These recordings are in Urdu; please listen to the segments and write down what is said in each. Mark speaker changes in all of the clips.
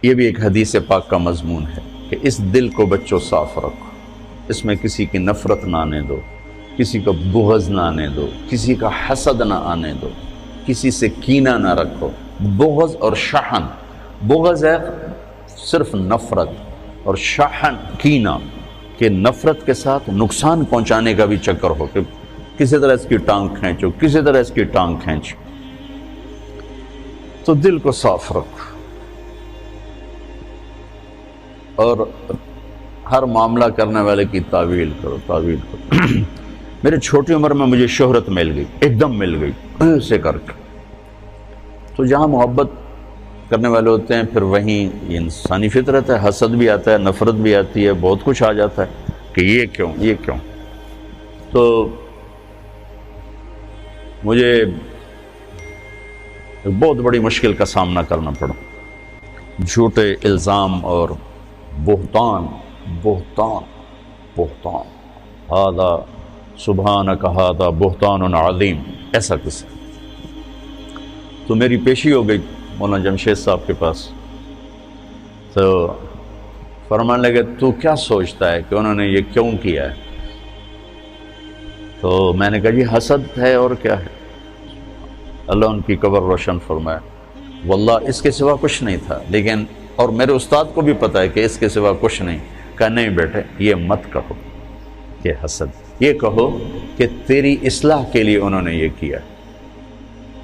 Speaker 1: یہ بھی ایک حدیث پاک کا مضمون ہے کہ اس دل کو بچوں صاف رکھو، اس میں کسی کی نفرت نہ آنے دو، کسی کا بغض نہ آنے دو، کسی کا حسد نہ آنے دو، کسی سے کینہ نہ رکھو۔ بغض اور شحن، بغض ہے صرف نفرت، اور شحن کینہ کہ نفرت کے ساتھ نقصان پہنچانے کا بھی چکر ہو کہ کسی طرح اس کی ٹانگ کھینچو، کسی طرح اس کی ٹانگ کھینچو۔ تو دل کو صاف رکھو اور ہر معاملہ کرنے والے کی تعویل کرو، تعویل کرو۔ میرے چھوٹی عمر میں مجھے شہرت مل گئی، ایک دم مل گئی ایسے کر کے۔ تو جہاں محبت کرنے والے ہوتے ہیں پھر وہیں یہ انسانی فطرت ہے، حسد بھی آتا ہے، نفرت بھی آتی ہے، بہت کچھ آ جاتا ہے کہ یہ کیوں، یہ کیوں۔ تو مجھے ایک بہت بڑی مشکل کا سامنا کرنا پڑا، جھوٹے الزام اور بہتان، بہتان، بہتان، ہذا سبحانک ھذا بہتان عظیم، ایسا قصہ۔ تو میری پیشی ہو گئی مولانا جمشید صاحب کے پاس، تو فرمانے لگے تو کیا سوچتا ہے کہ انہوں نے یہ کیوں کیا ہے؟ تو میں نے کہا جی حسد ہے اور کیا ہے۔ اللہ ان کی قبر روشن فرمائے۔ واللہ اس کے سوا کچھ نہیں تھا، لیکن اور میرے استاد کو بھی پتہ ہے کہ اس کے سوا کچھ نہیں۔ کہا نہیں بیٹے یہ مت کہو کہ حسد، یہ کہو کہ تیری اصلاح کے لیے انہوں نے یہ کیا۔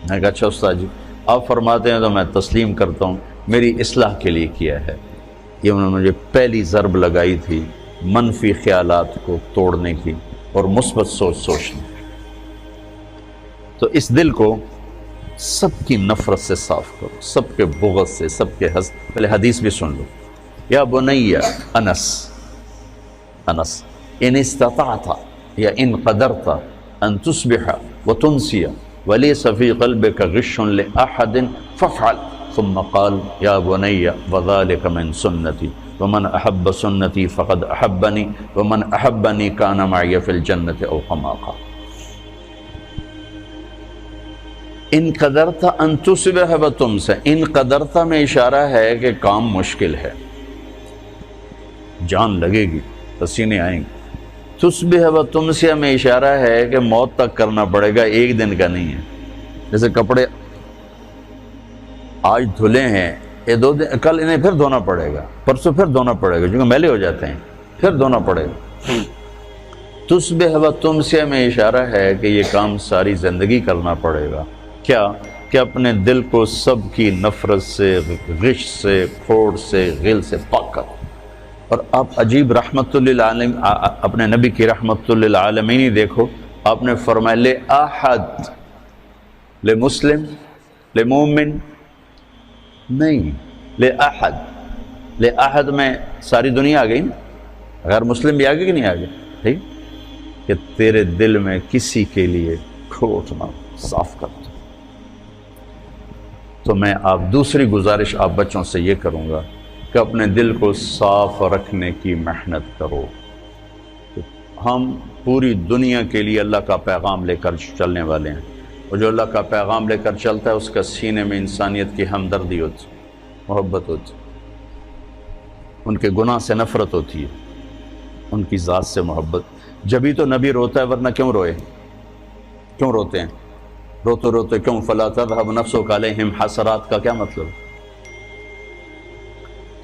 Speaker 1: میں نے کہا اچھا استاد جی آپ فرماتے ہیں تو میں تسلیم کرتا ہوں، میری اصلاح کے لیے کیا ہے۔ یہ انہوں نے مجھے پہلی ضرب لگائی تھی منفی خیالات کو توڑنے کی اور مثبت سوچ سوچنے۔ تو اس دل کو سب کی نفرت سے صاف کرو، سب کے بغض سے، سب کے حسد۔ پہلے حدیث بھی سن لو، یا بنی انس ان استطعت یا ان قدرت ان تصبح وتنسی ولیس فی قلبک غش لأحد فافعل، ثم قال یا بنی وذلک من سنتی ومن احب سنتی فقد احبنی ومن احبنی کان معی فی الجنت او کما قال۔ ان قدرت ان تصبح وتنسی، ان قدرت میں اشارہ ہے کہ کام مشکل ہے، جان لگے گی، پسینے آئیں گے۔ تصبح وتمسی میں اشارہ ہے کہ موت تک کرنا پڑے گا، ایک دن کا نہیں ہے۔ جیسے کپڑے آج دھلے ہیں، یہ 2 دن، کل انہیں پھر دھونا پڑے گا، پرسوں پھر دھونا پڑے گا، کیونکہ میلے ہو جاتے ہیں، پھر دھونا پڑے گا۔ تصبح وتمسی میں اشارہ ہے کہ یہ کام ساری زندگی کرنا پڑے گا۔ کیا کہ اپنے دل کو سب کی نفرت سے، غش سے، کھوڑ سے، غل سے پاک کر۔ اور آپ عجیب رحمت للعالمین، اپنے نبی کی رحمت للعالمین ہی دیکھو، آپ نے فرمایا لأحد، لمسلم، لمومن نہیں، لأحد، لأحد میں ساری دنیا آ گئی نا، غیر مسلم بھی آگے کہ نہیں آگے، ٹھیک کہ تیرے دل میں کسی کے لیے کھوٹ نہ، صاف کر دو۔ تو میں آپ دوسری گزارش آپ بچوں سے یہ کروں گا کہ اپنے دل کو صاف رکھنے کی محنت کرو۔ ہم پوری دنیا کے لیے اللہ کا پیغام لے کر چلنے والے ہیں، اور جو اللہ کا پیغام لے کر چلتا ہے اس کا سینے میں انسانیت کی ہمدردی ہوتی، محبت ہوتی، ان کے گناہ سے نفرت ہوتی ہے، ان کی ذات سے محبت۔ جبھی تو نبی روتا ہے، ورنہ کیوں روئے؟ کیوں روتے ہیں؟ روتے روتے کیوں؟ فلا تذهب نفسك علیہم حسرات کا کیا مطلب؟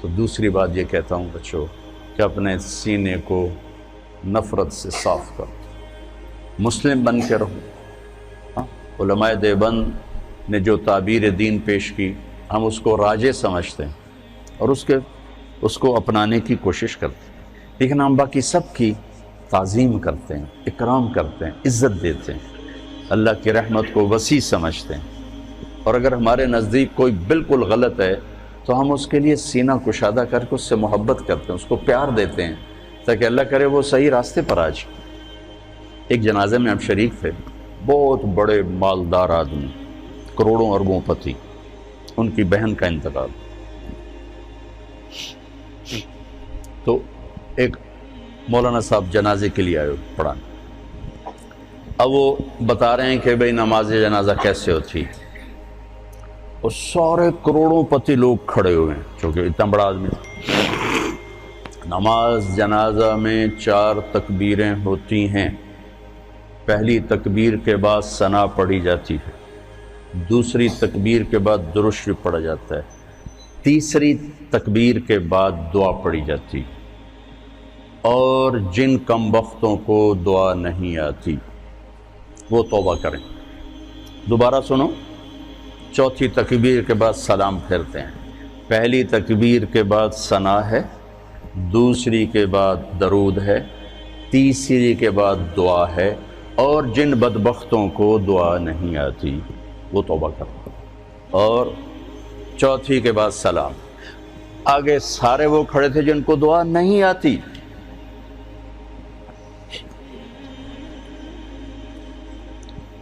Speaker 1: تو دوسری بات یہ کہتا ہوں بچوں کہ اپنے سینے کو نفرت سے صاف کرو، مسلم بن کے رہو۔ علماء دیوبند نے جو تعبیر دین پیش کی ہم اس کو راجع سمجھتے ہیں اور اس کو اپنانے کی کوشش کرتے ہیں، لیکن ہم باقی سب کی تعظیم کرتے ہیں، اکرام کرتے ہیں، عزت دیتے ہیں، اللہ کی رحمت کو وسیع سمجھتے ہیں۔ اور اگر ہمارے نزدیک کوئی بالکل غلط ہے تو ہم اس کے لیے سینہ کشادہ کر کے اس سے محبت کرتے ہیں، اس کو پیار دیتے ہیں، تاکہ اللہ کرے وہ صحیح راستے پر آ جائے۔ ایک جنازے میں ہم شریک تھے، بہت بڑے مالدار آدمی، کروڑوں اربوں پتی، ان کی بہن کا انتقال۔ تو ایک مولانا صاحب جنازے کے لیے آئے پڑھانے، اب وہ بتا رہے ہیں کہ بھئی نماز جنازہ کیسے ہوتی، اور سارے کروڑوں پتی لوگ کھڑے ہوئے ہیں چونکہ اتنا بڑا آدمی تھا۔ نماز جنازہ میں 4 تکبیریں ہوتی ہیں۔ پہلی تکبیر کے بعد ثنا پڑھی جاتی ہے، دوسری تکبیر کے بعد درود شریف پڑھا جاتا ہے، تیسری تکبیر کے بعد دعا پڑھی جاتی، اور جن کم بختوں کو دعا نہیں آتی وہ توبہ کریں۔ دوبارہ سنو، چوتھی تکبیر کے بعد سلام پھیرتے ہیں، پہلی تکبیر کے بعد ثنا ہے، دوسری کے بعد درود ہے، تیسری کے بعد دعا ہے، اور جن بدبختوں کو دعا نہیں آتی وہ توبہ کریں، اور چوتھی کے بعد سلام۔ آگے سارے وہ کھڑے تھے جن کو دعا نہیں آتی،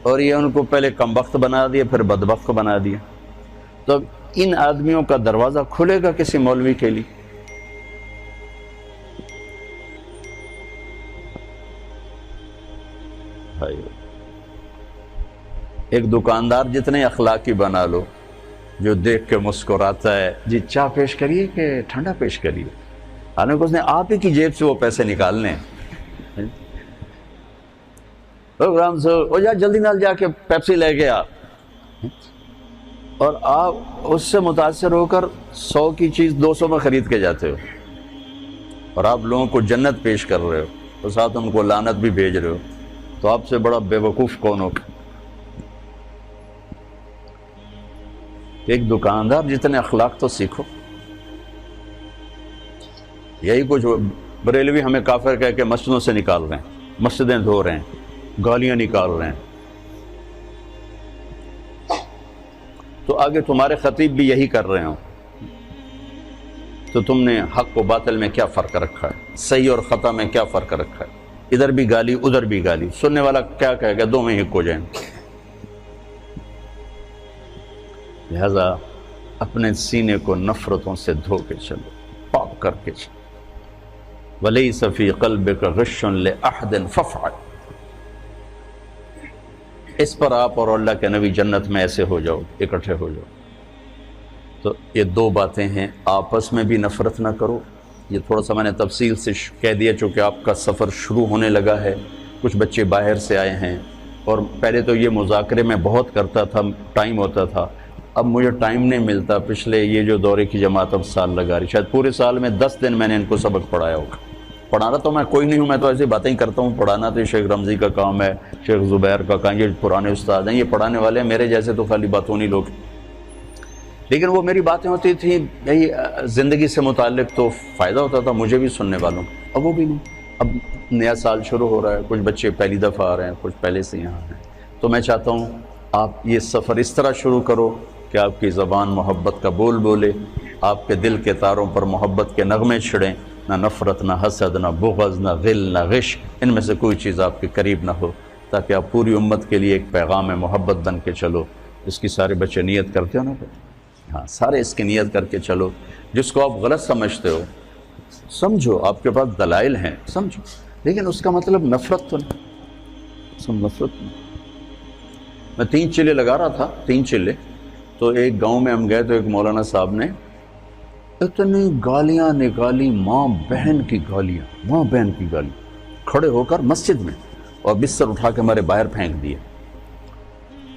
Speaker 1: اور یہ ان کو پہلے کم بخت بنا دیا پھر بدبخت بنا دیا۔ تو اب ان آدمیوں کا دروازہ کھلے گا کسی مولوی کے لیے؟ ایک دکاندار جتنے اخلاقی بنا لو، جو دیکھ کے مسکراتا ہے، جی چائے پیش کریے کہ ٹھنڈا پیش کریے، حالانکہ اس نے آپ ہی کی جیب سے وہ پیسے نکالنے ہیں۔ پروگرام سے وہ جلدی نال جا کے پیپسی لے کے آ، اور آپ اس سے متاثر ہو کر 100 کی چیز 200 میں خرید کے جاتے ہو، اور آپ لوگوں کو جنت پیش کر رہے ہو اور ساتھ ان کو لعنت بھی بھیج رہے ہو، تو آپ سے بڑا بے وقوف کون ہوگا؟ ایک دکاندار جتنے اخلاق تو سیکھو۔ یہی کچھ بریلوی ہمیں کافر کہہ کے مسجدوں سے نکال رہے ہیں، مسجدیں دھو رہے ہیں، گالیاں نکال رہے ہیں، تو آگے تمہارے خطیب بھی یہی کر رہے ہوں، تو تم نے حق و باطل میں کیا فرق رکھا ہے، صحیح اور خطا میں کیا فرق رکھا ہے؟ ادھر بھی گالی ادھر بھی گالی، سننے والا کیا کہے گا؟ دو میں ہی ہو جائیں۔ لہذا اپنے سینے کو نفرتوں سے دھو کے چلو، پاک کر کے چلو۔ وَلَيْسَ فِي قَلْبِكَ غِشٌّ لِأَحَدٍ فَافْعَلْ۔ اس پر آپ اور اللہ کے نبی جنت میں ایسے ہو جاؤ، اکٹھے ہو جاؤ۔ تو یہ 2 باتیں ہیں، آپس میں بھی نفرت نہ کرو۔ یہ تھوڑا سا میں نے تفصیل سے کہہ دیا چونکہ آپ کا سفر شروع ہونے لگا ہے، کچھ بچے باہر سے آئے ہیں، اور پہلے تو یہ مذاکرے میں بہت کرتا تھا، ٹائم ہوتا تھا، اب مجھے ٹائم نہیں ملتا۔ پچھلے یہ جو دورے کی جماعت اب سال لگا رہی، شاید پورے سال میں 10 دن میں نے ان کو سبق پڑھایا ہوگا۔ پڑھانا تو میں کوئی نہیں ہوں، میں تو ایسی باتیں ہی کرتا ہوں، پڑھانا تو شیخ رمضی کا کام ہے، شیخ زبیر کا کام، یہ پرانے استاد ہیں، یہ پڑھانے والے ہیں، میرے جیسے تو خالی باتوں نہیں لوگ۔ لیکن وہ میری باتیں ہوتی تھیں یہی زندگی سے متعلق، تو فائدہ ہوتا تھا مجھے بھی سننے والوں، اب وہ بھی نہیں۔ اب نیا سال شروع ہو رہا ہے، کچھ بچے پہلی دفعہ آ رہے ہیں، کچھ پہلے سے یہاں ہیں، تو میں چاہتا ہوں آپ یہ سفر اس طرح شروع کرو کہ آپ کی زبان محبت کا بول بولے، آپ کے دل کے تاروں پر محبت کے نغمے چھڑیں، نہ نفرت، نہ حسد، نہ بغض، نہ غل، نہ غش، ان میں سے کوئی چیز آپ کے قریب نہ ہو، تاکہ آپ پوری امت کے لیے ایک پیغام محبت بن کے چلو۔ اس کی سارے بچے نیت کرتے ہو نا؟ ہاں، سارے اس کی نیت کر کے چلو۔ جس کو آپ غلط سمجھتے ہو سمجھو، آپ کے پاس دلائل ہیں، سمجھو، لیکن اس کا مطلب نفرت تو نہیں، سب نفرت نہیں۔ میں 3 چلے لگا رہا تھا، 3 چلے، تو ایک گاؤں میں ہم گئے تو ایک مولانا صاحب نے اتنی گالیاں نکالی، ماں بہن کی گالیاں، ماں بہن کی گالی، کھڑے ہو کر مسجد میں، اور بستر اٹھا کے ہمارے باہر پھینک دیا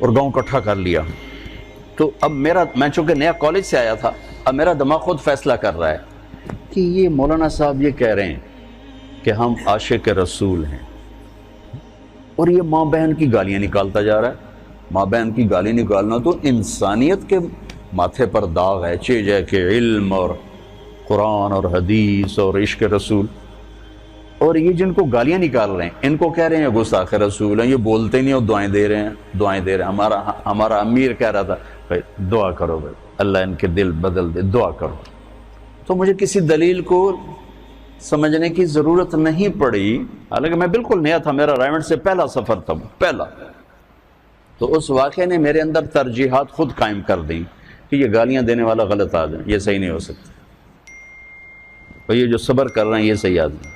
Speaker 1: اور گاؤں اکٹھا کر لیا۔ تو اب میں چونکہ نیا کالج سے آیا تھا، اب میرا دماغ خود فیصلہ کر رہا ہے کہ یہ مولانا صاحب یہ کہہ رہے ہیں کہ ہم عاشق رسول ہیں، اور یہ ماں بہن کی گالیاں نکالتا جا رہا ہے۔ ماں بہن کی گالی نکالنا تو انسانیت کے ماتھے پر داغ ہے، چیز ہے کہ علم اور قرآن اور حدیث اور عشق رسول، اور یہ جن کو گالیاں نکال رہے ہیں ان کو کہہ رہے ہیں گستاخ رسول ہیں، یہ بولتے نہیں اور دعائیں دے رہے ہیں، دعائیں دے رہے ہیں۔ ہمارا امیر کہہ رہا تھا بھائی دعا کرو، بھائی اللہ ان کے دل بدل دے، دعا کرو۔ تو مجھے کسی دلیل کو سمجھنے کی ضرورت نہیں پڑی، حالانکہ میں بالکل نیا تھا، میرا رائمنڈ سے پہلا سفر تھا، پہلا۔ تو اس واقعے نے میرے اندر ترجیحات خود قائم کر دیں کہ یہ گالیاں دینے والا غلط آدمی، یہ صحیح نہیں ہو سکتا، اور یہ جو صبر کر رہے ہیں یہ صحیح آدمی۔